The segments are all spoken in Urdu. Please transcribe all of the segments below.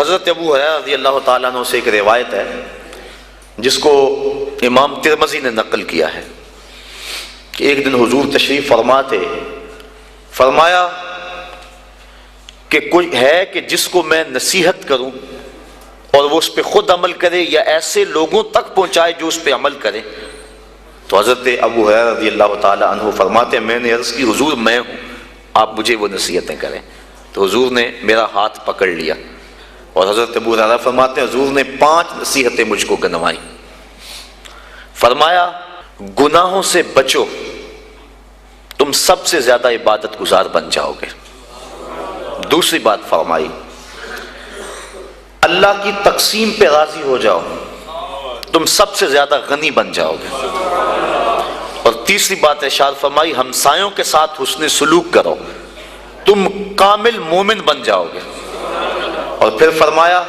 حضرت ابو ہریرہ رضی اللہ تعالیٰ عنہ سے ایک روایت ہے جس کو امام ترمذی نے نقل کیا ہے کہ ایک دن حضور تشریف فرما تھے، فرمایا کہ کوئی ہے کہ جس کو میں نصیحت کروں اور وہ اس پہ خود عمل کرے یا ایسے لوگوں تک پہنچائے جو اس پہ عمل کرے؟ تو حضرت ابو ہریرہ رضی اللہ تعالیٰ عنہ فرماتے ہیں میں نے عرض کی حضور میں ہوں، آپ مجھے وہ نصیحتیں کریں۔ تو حضور نے میرا ہاتھ پکڑ لیا اور حضرت ابو ہریرہ فرماتے ہیں حضور نے 5 نصیحتیں مجھ کو گنوائیں۔ فرمایا گناہوں سے بچو، تم سب سے زیادہ عبادت گزار بن جاؤ گے۔ دوسری بات فرمائی اللہ کی تقسیم پہ راضی ہو جاؤ، تم سب سے زیادہ غنی بن جاؤ گے۔ اور تیسری بات ارشاد فرمائی ہمسایوں کے ساتھ حسن سلوک کرو، تم کامل مومن بن جاؤ گے۔ اور پھر فرمایا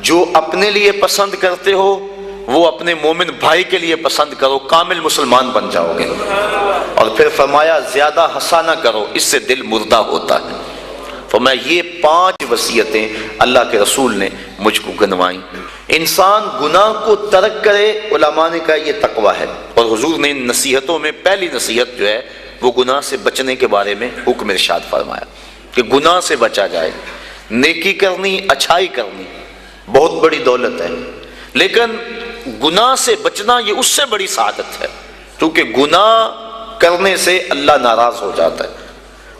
جو اپنے لیے پسند کرتے ہو وہ اپنے مومن بھائی کے لیے پسند کرو، کامل مسلمان بن جاؤ گے۔ اور پھر فرمایا زیادہ ہنسا نہ کرو، اس سے دل مردہ ہوتا ہے۔ فرمایا یہ 5 وصیتیں اللہ کے رسول نے مجھ کو گنوائیں۔ انسان گناہ کو ترک کرے، علماء نے کہا یہ تقویٰ ہے، اور حضور نے ان نصیحتوں میں پہلی نصیحت جو ہے وہ گناہ سے بچنے کے بارے میں حکم ارشاد فرمایا کہ گناہ سے بچا جائے۔ نیکی کرنی، اچھائی کرنی بہت بڑی دولت ہے، لیکن گناہ سے بچنا یہ اس سے بڑی سعادت ہے، کیونکہ گناہ کرنے سے اللہ ناراض ہو جاتا ہے،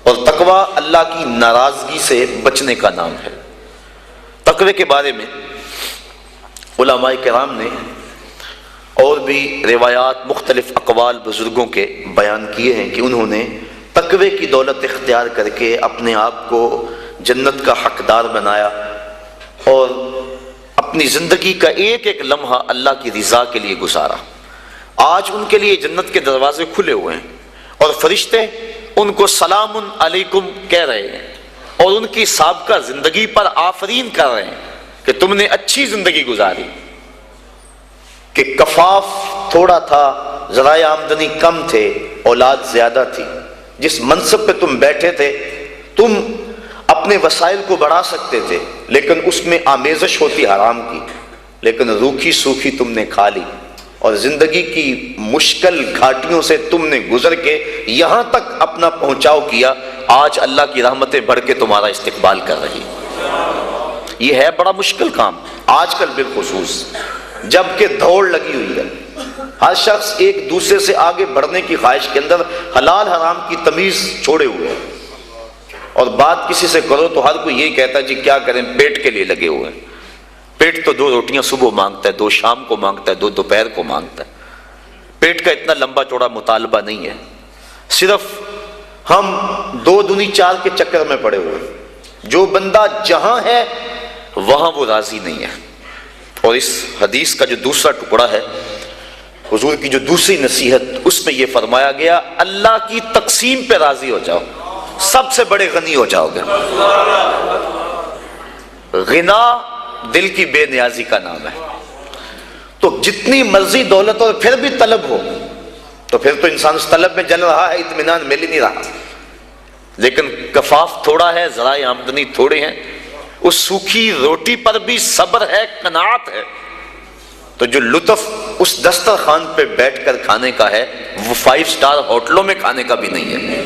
اور تقویٰ اللہ کی ناراضگی سے بچنے کا نام ہے۔ تقوی کے بارے میں علماء کرام نے اور بھی روایات، مختلف اقوال بزرگوں کے بیان کیے ہیں کہ انہوں نے تقوی کی دولت اختیار کر کے اپنے آپ کو جنت کا حقدار بنایا اور اپنی زندگی کا ایک ایک لمحہ اللہ کی رضا کے لیے گزارا۔ آج ان کے لیے جنت کے دروازے کھلے ہوئے ہیں اور فرشتے ان کو سلام علیکم کہہ رہے ہیں اور ان کی سابقہ زندگی پر آفرین کر رہے ہیں کہ تم نے اچھی زندگی گزاری، کہ کفاف تھوڑا تھا، ذرائع آمدنی کم تھے، اولاد زیادہ تھی، جس منصب پہ تم بیٹھے تھے تم اپنے وسائل کو بڑھا سکتے تھے لیکن اس میں آمیزش ہوتی حرام کی، لیکن روکھی سوکھی تم نے کھا لی اور زندگی کی مشکل گھاٹیوں سے تم نے گزر کے یہاں تک اپنا پہنچاؤ کیا۔ آج اللہ کی رحمتیں بڑھ کے تمہارا استقبال کر رہی۔ یہ ہے بڑا مشکل کام آج کل بالخصوص، جب کہ دوڑ لگی ہوئی ہے، ہر شخص ایک دوسرے سے آگے بڑھنے کی خواہش کے اندر حلال حرام کی تمیز چھوڑے ہوئے ہیں، اور بات کسی سے کرو تو ہر کوئی یہی کہتا ہے جی کیا کریں، پیٹ کے لیے لگے ہوئے ہیں۔ پیٹ تو 2 روٹیاں صبح مانگتا ہے، 2 شام کو مانگتا ہے، 2 دوپہر کو مانگتا ہے۔ پیٹ کا اتنا لمبا چوڑا مطالبہ نہیں ہے، صرف ہم 2 دونی 4 کے چکر میں پڑے ہوئے ہیں۔ جو بندہ جہاں ہے وہاں وہ راضی نہیں ہے۔ اور اس حدیث کا جو دوسرا ٹکڑا ہے، حضور کی جو دوسری نصیحت، اس میں یہ فرمایا گیا اللہ کی تقسیم پہ راضی ہو جاؤ، سب سے بڑے غنی ہو جاؤ گے۔ غنا دل کی بے نیازی کا نام ہے، تو جتنی مرضی دولت اور پھر بھی طلب ہو تو پھر تو انسان اس طلب میں جل رہا ہے، اطمینان مل ہی نہیں رہا۔ لیکن کفاف تھوڑا ہے، ذرائع آمدنی تھوڑے ہیں، اس سوکھی روٹی پر بھی صبر ہے، قناعت ہے، تو جو لطف اس دسترخوان پہ بیٹھ کر کھانے کا ہے وہ 5 سٹار ہوٹلوں میں کھانے کا بھی نہیں ہے۔